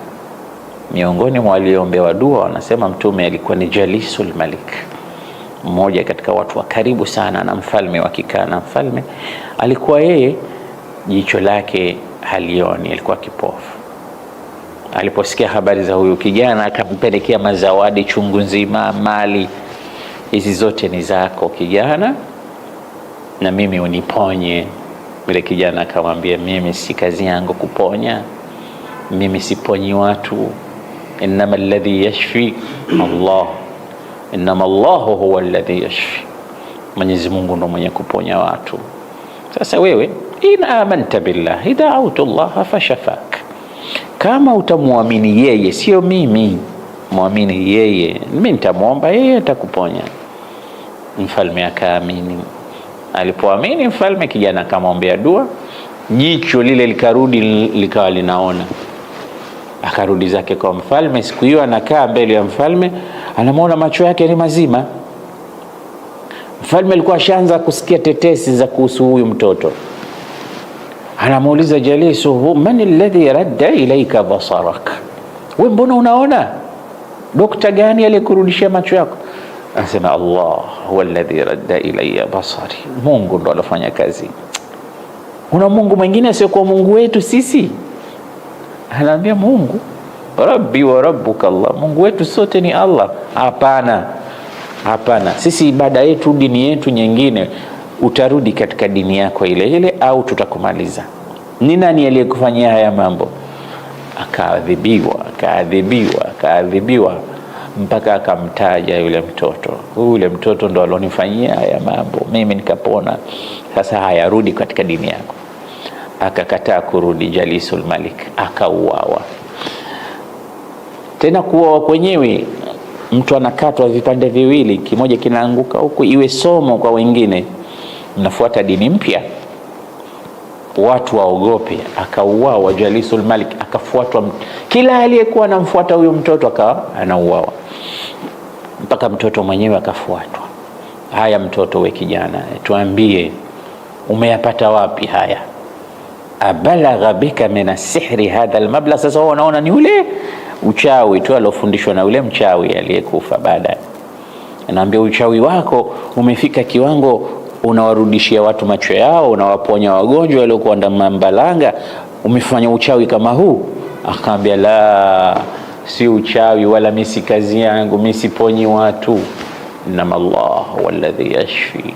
S1: Miongoni mwa walioombewa dua, wanasema Mtume alikuwa ni Jalisul Malik, mmoja katika watu wa karibu sana na mfalme. Wakikaa na mfalme, alikuwa yeye jicho lake halioni, alikuwa kipofu. Aliposikia habari za huyu kijana, akampelekea mazawadi chungu nzima, mali, hizi zote ni zako kijana, na mimi uniponye. Yule kijana akamwambia, mimi si kazi yangu kuponya, mimi siponyi watu, innama alladhi yashfi Allah, innama Allahu huwa alladhi yashfi, Mwenyezi Mungu ndo mwenye kuponya watu. Sasa wewe, in amanta billah da'awtu Allah fashafak, kama utamwamini yeye, sio mimi, muamini yeye, mimi nitamwomba yeye, atakuponya. Mfalme akaamini. Alipoamini mfalme, kijana akamwombea dua, jicho lile likarudi, likawa linaona. Akarudi zake kwa mfalme. Siku hiyo anakaa mbele ya mfalme, anamuona macho yake ni mazima. Mfalme alikuwa ashaanza kusikia tetesi za kuhusu huyu mtoto. Anamuuliza jalisuhu, man alladhi radda ilayka basarak, wewe mbona unaona? Dokta gani aliyekurudishia macho yako? Anasema, Allah huwa alladhi radda ilayya basari, Mungu ndo alofanya kazi. Una Mungu mwingine asiyokuwa Mungu wetu sisi? Anaambia, Mungu Rabbi wa rabbuka Allah, Mungu wetu sote ni Allah. Hapana, hapana, sisi ibada yetu, dini yetu nyingine, utarudi katika dini yako ile ile au tutakumaliza. Ni nani aliyekufanyia haya mambo? Akaadhibiwa, akaadhibiwa, akaadhibiwa, mpaka akamtaja yule mtoto. Yule mtoto ndo alonifanyia haya mambo, mimi nikapona. Sasa hayarudi katika dini yako. Akakataa kurudi Jalisul Malik, akauawa. Tena kuuawa kwenyewe, mtu anakatwa vipande viwili, kimoja kinaanguka huku, iwe somo kwa wengine, mnafuata dini mpya, watu waogope. Akauawa Jalisul Malik, akafuatwa kila aliyekuwa anamfuata huyo mtoto akawa anauawa, mpaka mtoto mwenyewe akafuatwa. Haya mtoto, we kijana, tuambie umeyapata wapi haya? Abalagha bika min as-sihri hadha al-mabla. Sasa unaona ni ule uchawi tu alofundishwa na ule mchawi aliyekufa baadaye. Anaambia, uchawi wako umefika kiwango, unawarudishia watu macho yao, unawaponya wagonjwa waliokuwa ndani mbalanga, umefanya uchawi kama huu? Akaambia, la, si uchawi, wala mimi si kazi yangu, mimi siponyi watu, inama Allah walladhi yashfi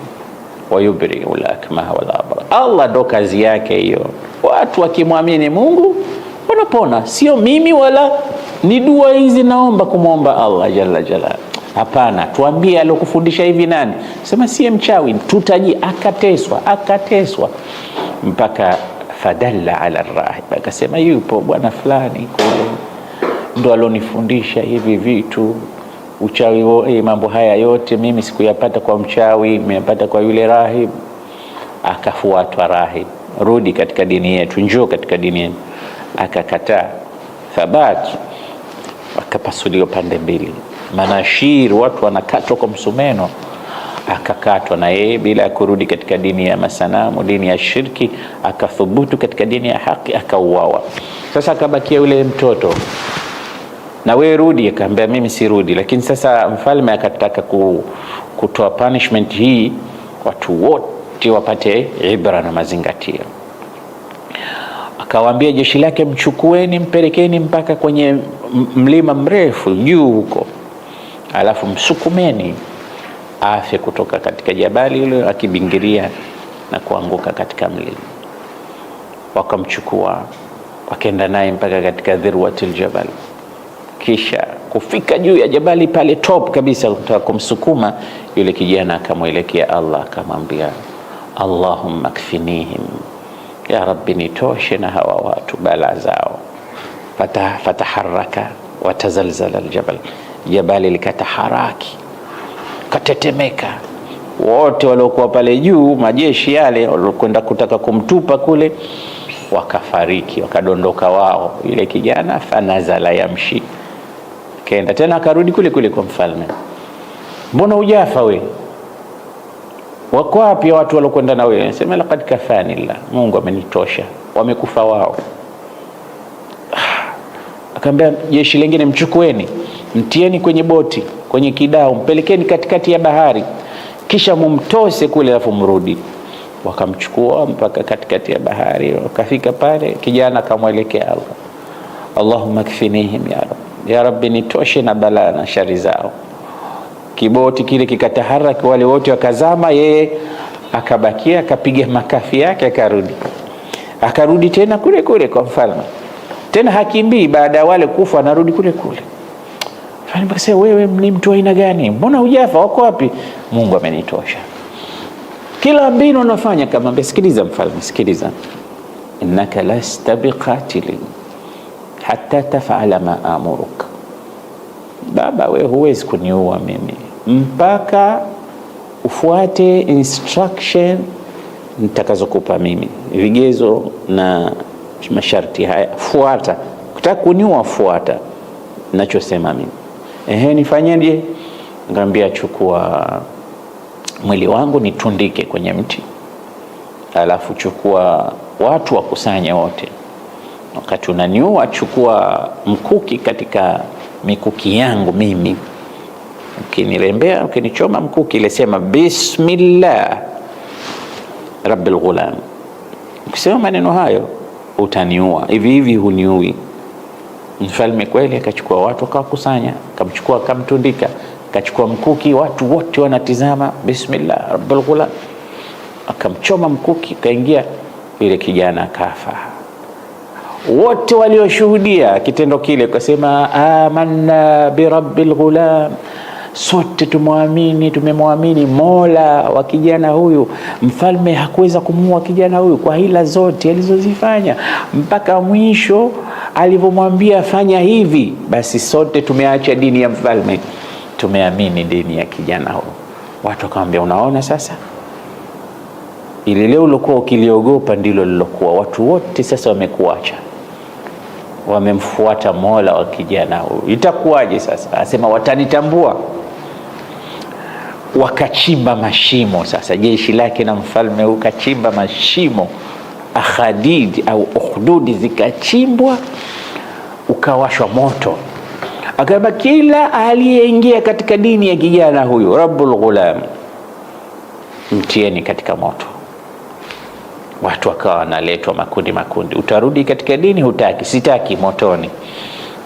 S1: wa yubri'u al-akmaha wal abra. Allah ndo kazi yake hiyo. Watu wakimwamini Mungu wanapona, sio mimi, wala ni dua hizi naomba kumwomba Allah jalla jalla. Hapana, tuambie alokufundisha hivi nani? Sema si mchawi, tutaji. Akateswa mpaka fadalla ala rahib, akasema yupo bwana fulani kule ndo alonifundisha hivi vitu. Uchawi mambo haya yote mimi sikuyapata kwa mchawi, nimeyapata kwa yule rahib. Akafuatwa rahib, rudi katika dini yetu, njoo katika dini yetu. Akakataa. Thabat, akapasuliwa pande mbili, manashir, watu wanakatwa kwa msumeno. Akakatwa na yeye bila ya kurudi katika dini ya masanamu, dini ya shirki, akathubutu katika dini ya haki, akauawa. Sasa akabakia yule mtoto, na wewe rudi. Akaambia mimi sirudi. Lakini sasa mfalme akataka kutoa punishment hii, watu wote wapate ibra na mazingatio. Akawaambia jeshi lake, mchukueni mpelekeni mpaka kwenye mlima mrefu juu huko, alafu msukumeni afe kutoka katika jabali ile, akibingiria na kuanguka katika mlima. Wakamchukua wakaenda naye mpaka katika dhirwatul jabal, kisha kufika juu ya jabali pale top kabisa, kutaka kumsukuma yule kijana. Akamwelekea Allah akamwambia, Allahumma kfinihim, ya Rabbi nitoshe na hawa watu bala zao. Fataharaka watazalzala aljabal, jabali likataharaki, katetemeka. Wote waliokuwa pale juu, majeshi yale walikwenda kutaka kumtupa kule, wakafariki, wakadondoka wao. Yule kijana fanazala yamshi, kaenda tena akarudi kule kule kwa mfalme. Mbona hujafa we? Wako wapi watu waliokwenda na wewe? Sema laqad kafanillah, Mungu amenitosha, wamekufa wao. Akamwambia jeshi lingine, mchukueni mtieni kwenye boti, kwenye kidao, mpelekeni katikati ya bahari, kisha mumtose kule alafu mrudi. Wakamchukua mpaka katikati ya bahari, wakafika pale. Kijana akamwelekea Allah, Allahumma kfinihim ya Rabbi nitoshe na balaa na shari zao. Kiboti kile kikataharaki, wale wote wakazama, yeye akabakia, akapiga makafi yake, akarudi tena kule kule kwa mfalme. Tena hakimbii baada ya wale kufa, anarudi kule kule. Mfalme akasema, wewe ni mtu aina gani? Mbona hujafa? Wako wapi? Mungu amenitosha. Kila mbinu unafanya kama, sikiliza mfalme, sikiliza, innaka lasta biqatilin hatta taf'ala ma amuruk. Baba, wewe huwezi kuniua mimi mpaka ufuate instruction nitakazokupa mimi, vigezo na masharti haya fuata. Ukitaka kuniua fuata ninachosema mimi. Nifanyeje? Ngambia, chukua mwili wangu nitundike kwenye mti, alafu chukua watu wakusanye wote. Wakati unaniua, chukua mkuki katika mikuki yangu mimi, ukinirembea, ukinichoma mkuki ile, sema bismillah rabbil ghulam. Ukisema maneno hayo utaniua, hivi hivi huniui. Mfalme kweli akachukua watu akawakusanya, akamchukua akamtundika, akachukua mkuki, watu wote wanatizama, bismillah rabbil ghulam, akamchoma mkuki, kaingia. Yule kijana akafa. Wote walioshuhudia kitendo kile kasema, amanna bi rabbil ghulam, sote tumemwamini Mola wa kijana huyu. Mfalme hakuweza kumuua kijana huyu kwa hila zote alizozifanya, mpaka mwisho alivyomwambia fanya hivi, basi sote tumeacha dini ya mfalme, tumeamini dini ya kijana huyu. Watu wakamwambia, unaona sasa, ile leo ulikuwa ukiliogopa ndilo lilokuwa. Watu wote sasa wamekuacha, wamemfuata Mola wa kijana huyu, itakuwaje sasa? Asema watanitambua. Wakachimba mashimo sasa, jeshi lake na mfalme ukachimba mashimo, akhadid au ukhdudi zikachimbwa, ukawashwa moto. Akaba kila aliyeingia katika dini ya kijana huyu rabbul ghulam, mtieni katika moto. Watu wakawa wanaletwa makundi, utarudi katika dini? Hutaki? Sitaki, motoni.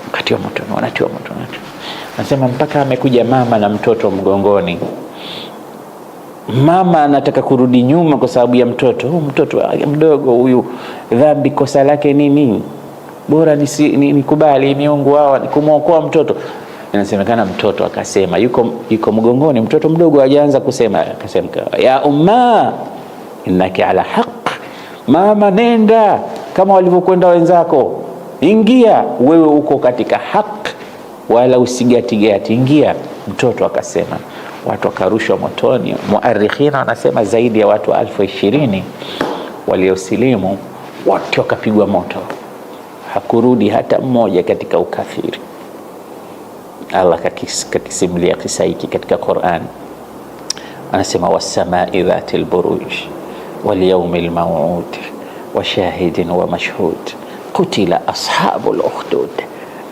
S1: Wakati wa motoni, wanatiwa motoni. Anasema mpaka amekuja mama na mtoto mgongoni. Mama anataka kurudi nyuma kwa sababu ya mtoto. Mtoto mdogo huyu, dhambi kosa lake nini? Bora nikubali miungu hawa kumwokoa mtoto. Inasemekana mtoto akasema, yuko mgongoni, mtoto mdogo hajaanza kusema, akasema ya umma innaki ala haq, mama nenda kama walivyokwenda wenzako, ingia wewe uko katika haq, wala usigatigati, ingia. Mtoto akasema, watu wakarushwa motoni. Muarikhina wanasema zaidi ya watu 20,000 waliosilimu, wote wakapigwa moto, hakurudi hata mmoja katika ukafiri. Allah kakisimulia kisa hiki katika Qur'an, anasema was-samai dhatil buruj wal yawmil maw'ud wa shahidin wa mashhud qutila ashabul ukhdud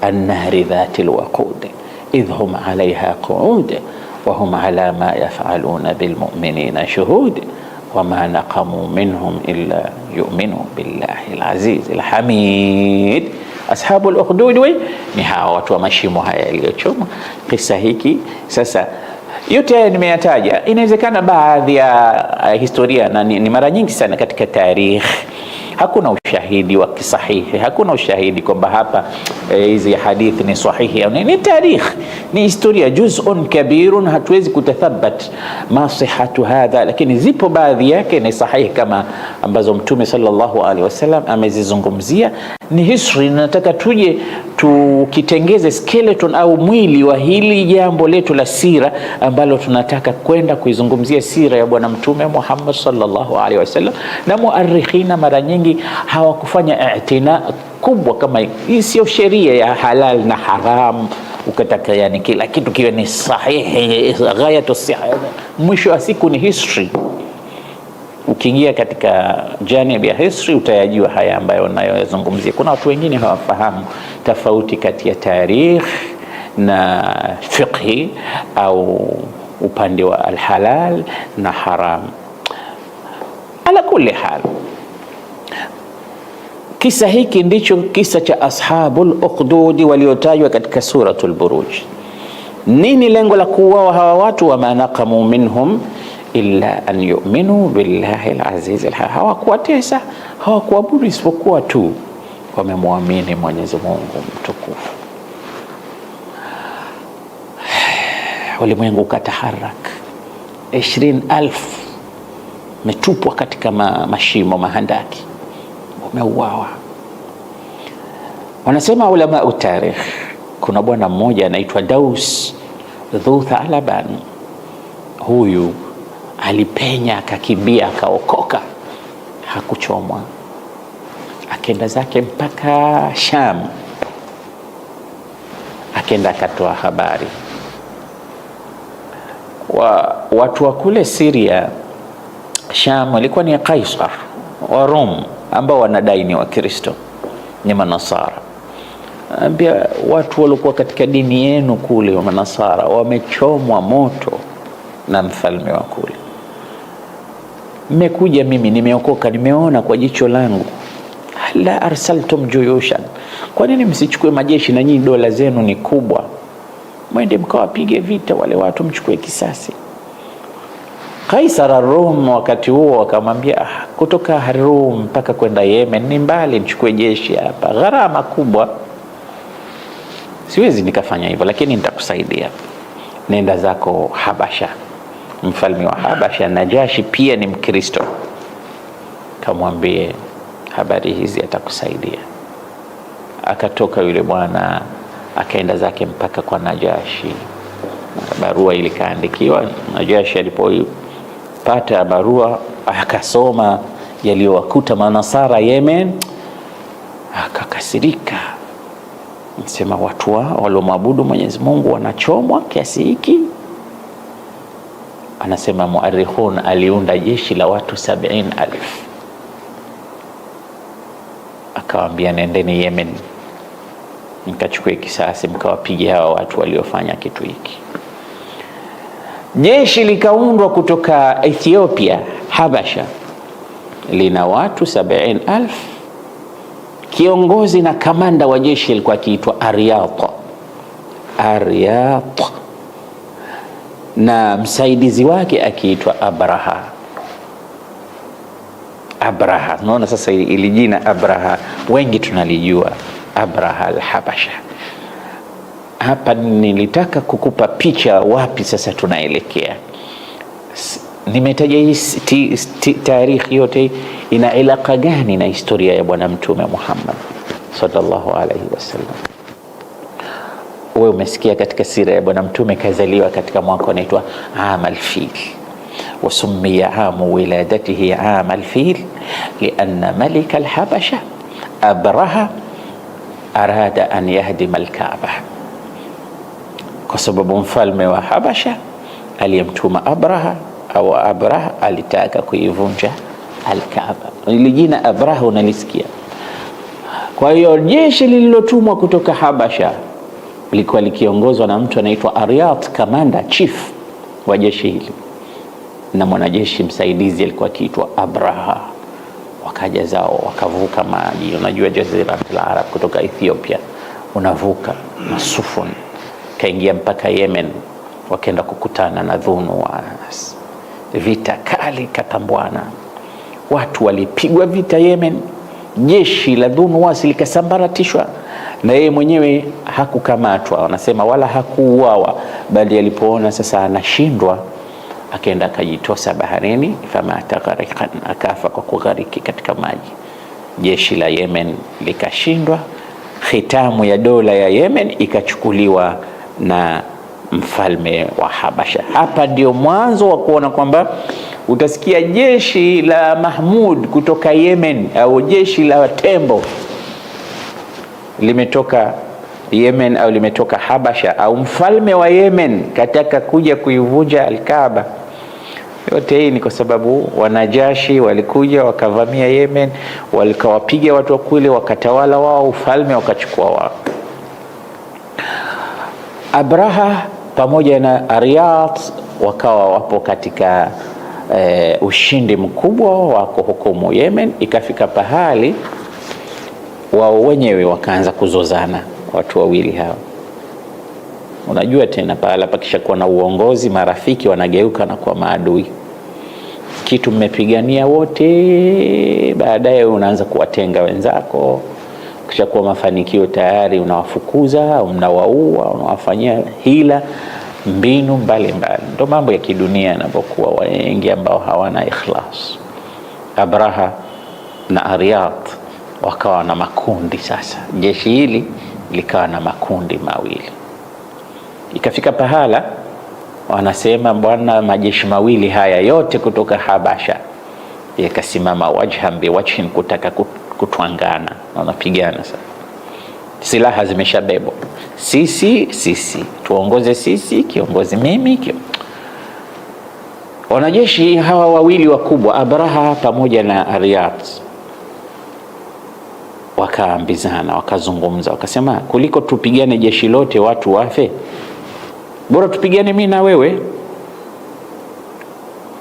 S1: an-nari dhatil waqud idh hum 'alayha qu'ud wa hum 'ala ma yaf'aluna bil mu'minina shuhud wa ma naqamu minhum illa yu'minu billahi al-aziz al-hamid. Ashabul ukhdud ni hawa watu wa mashimo haya yaliyochoma. Kisa hiki sasa, yote haya nimeyataja, inawezekana baadhi ya historia na ni mara nyingi sana katika tarikh hakuna ushahidi wa kisahihi, hakuna ushahidi kwamba hapa hizi hadithi ni sahihi au ni tarikh, ni historia juz'un kabirun, hatuwezi kutathabat ma sihhatu hadha, lakini zipo baadhi yake ni sahihi kama ambazo Mtume sallallahu alaihi wasallam amezizungumzia. Ni history, nataka tuje tukitengeze skeleton au mwili wa hili jambo letu la sira ambalo tunataka kwenda kuizungumzia sira ya bwana Mtume Muhammad sallallahu alaihi wasallam. Na muarikhina mara nyingi hawakufanya i'tina kubwa kama hii. Sio sheria ya halal na haram ukataka yani kila kitu kiwe ni sahihi ghayatu sihha. Mwisho wa siku ni history. Ukiingia katika janib ya history utayajua haya ambayo ninayozungumzia. Kuna watu wengine hawafahamu tofauti kati ya tarikh na fiqhi au upande wa alhalal na haram. Ala kulli hal, kisa hiki ndicho kisa cha ashabul ukhdud waliotajwa katika suratul buruj. Nini lengo la kuuawa hawa watu? Wa manaqamu minhum illa an yu'minu billahi al-aziz al-hamid. Hawakuwatesa, hawakuabudu isipokuwa tu wamemwamini Mwenyezi Mungu mtukufu. Walimwengu kataharak, 20,000 metupwa katika mashimo mahandaki, wameuawa. Wanasema ulama utarikh, kuna bwana mmoja anaitwa Daus dhu Thalaban. Huyu alipenya, akakimbia, akaokoka, hakuchomwa, akenda zake mpaka Sham, akenda akatoa habari. Watu wa kule Syria, Sham, walikuwa ni Kaisar wa Rum ambao wanadai ni Wakristo, ni Manasara. Ambia watu walikuwa katika dini yenu kule wa Manasara wamechomwa moto na mfalme wa kule. Mmekuja, mimi nimeokoka, nimeona kwa jicho langu. La arsaltum juyushan, kwa nini msichukue majeshi? Na nyinyi dola zenu ni kubwa, mwende mkawapige vita wale watu, mchukue kisasi. Kaisar Rum wakati huo akamwambia, kutoka Rum mpaka kwenda Yemen ni mbali, nichukue jeshi hapa, gharama kubwa, siwezi nikafanya hivyo, lakini nitakusaidia. Nenda zako Habasha, mfalme wa Habasha Najashi pia ni Mkristo, kamwambie habari hizi, atakusaidia. Akatoka yule bwana akaenda zake mpaka kwa Najashi. Barua ile kaandikiwa. Najashi alipopata barua akasoma yaliyowakuta Manasara Yemen, akakasirika. Msema watu waliomwabudu Mwenyezi Mungu wanachomwa kiasi hiki. Anasema muarikhun aliunda jeshi la watu 70,000, akawaambia nendeni Yemen mkachukue kisasi, mkawapige hawa watu waliofanya kitu hiki. Jeshi likaundwa kutoka Ethiopia, Habasha, lina watu 70,000. Kiongozi na kamanda wa jeshi alikuwa akiitwa Aryat, na msaidizi wake akiitwa Abraha. Unaona sasa ili jina Abraha wengi tunalijua, Abraha al-Habasha. hapa nilitaka kukupa picha wapi sasa tunaelekea. Nimetaja hii taarikhi yote ina ilaka gani na historia ya Bwana Mtume Muhammad sallallahu alaihi wasallam. Wewe umesikia katika sira ya Bwana Mtume kazaliwa katika mwaka unaitwa Amal Fil, wasummiya amu wiladatihi Amal Fil lianna malika al-Habasha Abraha arada an yahdima al-Kaaba, kwa sababu mfalme wa Habasha aliyemtuma Abraha alitaka kuivunja al-Kaaba. Ile jina Abraha unalisikia. Kwa hiyo jeshi lililotumwa kutoka Habasha lilikuwa likiongozwa na mtu anaitwa Aryat, commander chief wa jeshi hili, na mwanajeshi msaidizi alikuwa akiitwa Abraha. Wakaja zao wakavuka maji, unajua jazira al-Arab kutoka Ethiopia unavuka masufun, kaingia mpaka Yemen, wakaenda kukutana na Dhunuwas. Vita kali katambwana, watu walipigwa vita Yemen, jeshi la Dhunuwas likasambaratishwa, na yeye mwenyewe hakukamatwa, wanasema wala hakuuawa, bali alipoona sasa anashindwa akaenda akajitosa baharini, famata ghariqan, akafa kwa kughariki katika maji. Jeshi la Yemen likashindwa, khitamu ya dola ya Yemen ikachukuliwa na mfalme wa Habasha. Hapa ndio mwanzo wa kuona kwamba utasikia jeshi la Mahmud kutoka Yemen au jeshi la tembo limetoka Yemen au limetoka Habasha, au mfalme wa Yemen kataka kuja kuivunja al-Kaaba. Yote hii ni kwa sababu wanajashi walikuja wakavamia Yemen, walikawapiga watu wa kule, wakatawala wao ufalme, wakachukua wao. Abraha pamoja na Aryat wakawa wapo katika ushindi mkubwa wa kuhukumu Yemen. Ikafika pahali wao wenyewe wakaanza kuzozana, watu wawili hao. Unajua tena pahala pakishakuwa na uongozi, marafiki wanageuka na kuwa maadui. Kitu mmepigania wote, baadaye unaanza kuwatenga wenzako. Kisha kuwa mafanikio tayari unawafukuza au mnawaua, unawafanyia hila, mbinu mbalimbali. Ndio mambo ya kidunia yanapokuwa, wengi ambao hawana ikhlas. Abraha na Aryat wakawa na makundi sasa. Jeshi hili likawa na makundi mawili. Ikafika pahala wanasema bwana, majeshi mawili haya yote kutoka Habasha yakasimama wajhan biwajhin kutaka kutwangana, wanapigana sasa. Silaha zimeshabebwa, sisi tuongoze, sisi kiongozi mimi Wanajeshi hawa wawili wakubwa, Abraha pamoja na Aryat, wakaambizana, wakazungumza, wakasema kuliko tupigane jeshi lote watu wafe, bora tupigane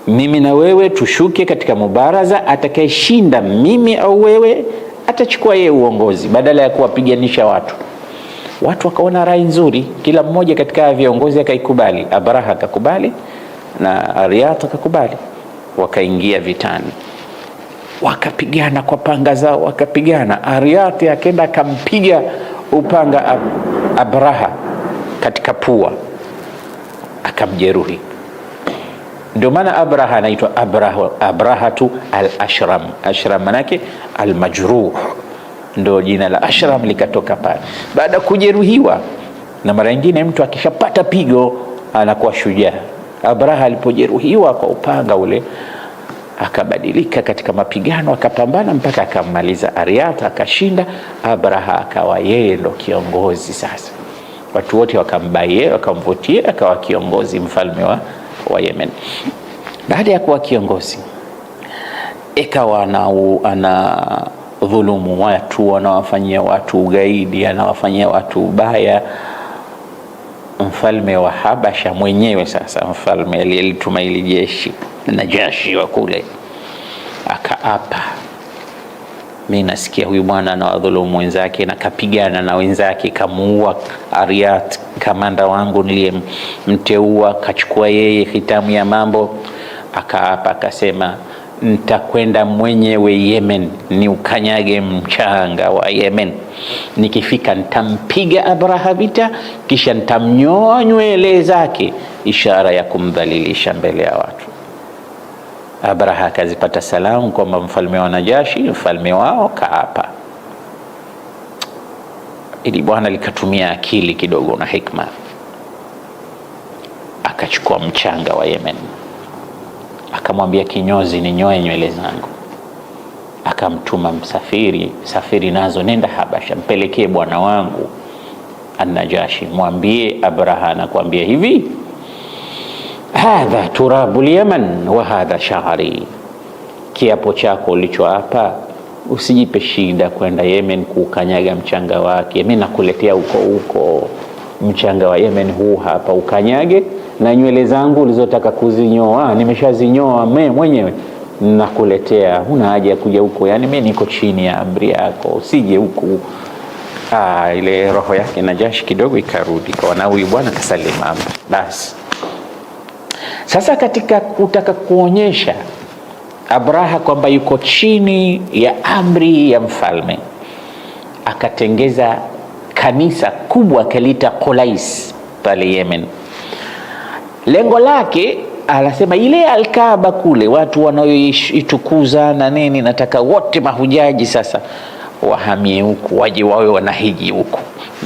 S1: mimi na wewe tushuke katika mubaraza, atakayeshinda mimi au wewe atachukua yeye uongozi badala ya kuwapiganisha watu. Watu wakaona rai nzuri, kila mmoja katika viongozi akaikubali. Abraha akakubali na Aryat akakubali, wakaingia vitani, wakapigana kwa panga zao, wakapigana. Aryat akaenda akampiga upanga Abraha katika pua, akamjeruhi. Ndio maana Abraha anaitwa Abrahatu al-Ashram. Ashram manake al-majruh, ndio jina la Ashram likatoka pale baada kujeruhiwa. Na mara nyingine mtu akishapata pigo anakuwa shujaa. Abraha alipojeruhiwa kwa upanga ule, akabadilika katika mapigano, akapambana mpaka akammaliza Aryat, akashinda. Abraha akawa yeye ndo kiongozi sasa, watu wote wakambaye, wakamvutia, akawa kiongozi, mfalme wa Yemen. Baada ya kuwa kiongozi, ikawa ana dhulumu watu, anawafanyia watu ugaidi, anawafanyia watu ubaya. Mfalme wa Habasha mwenyewe sasa, mfalme aliyetuma ile jeshi, Najashi wa kule, akaapa, mimi nasikia huyu bwana anawadhulumu wenzake, na kapigana na wenzake, kamuua Aryat, kamanda wangu niliyemteua, kachukua yeye hitamu ya mambo. Akaapa akasema, nitakwenda mwenyewe Yemen, ni ukanyage mchanga wa Yemen. Nikifika nitampiga Abraha vita, kisha nitamnyoa nywele zake, ishara ya kumdhalilisha mbele ya watu. Abraha akazipata salamu kwamba mfalme wa Najashi, mfalme wao, kaapa. Ili bwana likatumia akili kidogo na hikma, akachukua mchanga wa Yemen, akamwambia kinyozi ninyoe nywele zangu. Akamtuma msafiri, safiri nazo, nenda Habasha, mpelekee bwana wangu An-Najashi, mwambie Abraha anakuambia hivi, hadha turabul Yaman wa hadha sha'ri, kiapo chako ulichoapa usijipe shida kwenda Yemen kukanyaga mchanga wake. Mimi nakuletea huko mchanga wa Yemen huu hapa, ukanyage, na nywele zangu ulizotaka kuzinyoa nimeshazinyoa mwenyewe, nakuletea. Huna haja ya kuja huko, yani mimi niko chini ya amri yako, usije huku. Ile roho yake Najashi kidogo ikarudi kwa na huyu bwana kasalima. Basi sasa katika kutaka kuonyesha Abraha kwamba yuko chini ya amri ya mfalme, akatengeza kanisa kubwa kalita Qulais pale Yemen. Lengo lake anasema ile Al-Kaaba kule watu wanaoitukuza na nini, nataka wote mahujaji sasa wahamie huku, waje wawe wanahiji huku.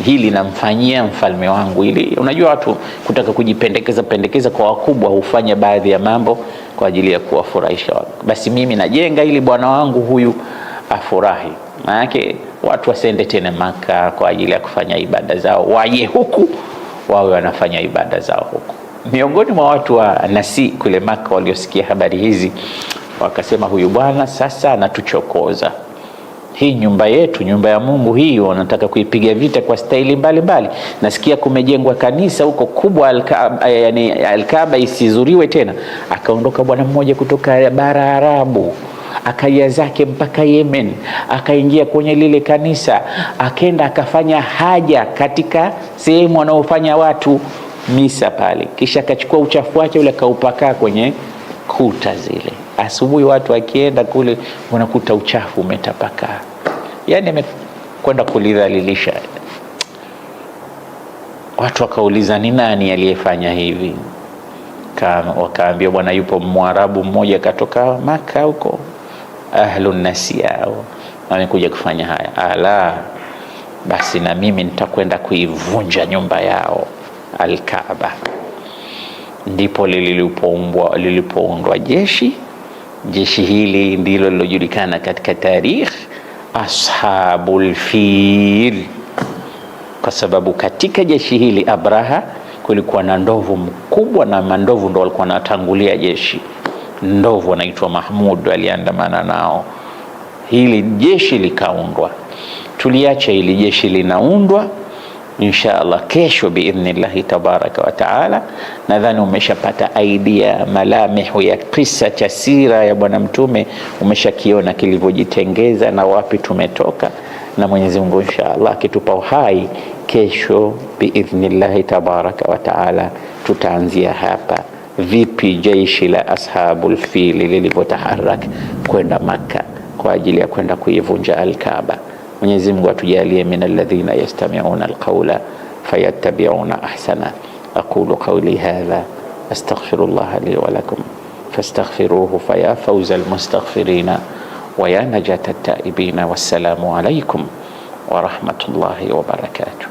S1: Hili namfanyia mfalme wangu. Ili unajua watu kutaka kujipendekeza kwa wakubwa hufanya baadhi ya mambo kwa ajili ya kuwafurahisha watu. Basi mimi najenga ili bwana wangu huyu afurahi. Maana watu wasende tena Maka kwa ajili ya kufanya ibada zao, waje huku wawe wanafanya ibada zao huku. Miongoni mwa watu wa Nasi kule Maka waliosikia habari hizi wakasema, huyu bwana sasa anatuchokoza. Hii nyumba yetu, nyumba ya Mungu hii, wanataka kuipiga vita kwa staili mbalimbali. Nasikia kumejengwa kanisa huko kubwa Al-Kaaba, yani Al-Kaaba isizuriwe tena. Akaondoka bwana mmoja kutoka bara Arabu, akaja zake mpaka Yemen, akaingia kwenye lile kanisa, akenda akafanya haja katika sehemu wanaofanya watu misa pale, kisha akachukua uchafu wake ule akaupaka kwenye kuta zile. Asubuhi watu wakienda kule wanakuta uchafu umetapaka. Yani amekwenda kulidhalilisha. Watu wakauliza ni nani aliyefanya hivi? Wakaambia bwana, yupo Mwarabu mmoja katoka Maka huko, Ahlun Nasia, amekuja kufanya haya. Ala, basi na mimi nitakwenda kuivunja nyumba yao Al-Kaaba. Ndipo lilipoundwa jeshi. Jeshi hili ndilo lilojulikana katika tarikh Ashabul Fil, kwa sababu katika jeshi hili Abraha kulikuwa na ndovu mkubwa, na mandovu ndo walikuwa wanatangulia jeshi. Ndovu anaitwa Mahmud aliandamana nao. Hili jeshi likaundwa. Tuliacha hili jeshi linaundwa. Insha Allah kesho biidhnillahi tabaraka wa taala, nadhani umeshapata idea malamihu ya kisa cha sira ya bwana mtume, umeshakiona kilivyojitengeza na wapi tumetoka. Na Mwenyezi Mungu insha Allah akitupa uhai, kesho biidhnillahi tabaraka wa taala tutaanzia hapa, vipi jeshi la Ashabul Fil lilivyotaharak kwenda Maka kwa ajili ya kwenda kuivunja Al-Kaaba. Mwenyezi Mungu atujalie min alladhina yastami'una alqawla fayattabi'una ahsana. Aqulu qawli hadha astaghfirullaha li wa lakum fastaghfiruhu faya fawza almustaghfirina wa ya najata at-taibina. Wassalamu alaykum wa rahmatullahi wa barakatuh.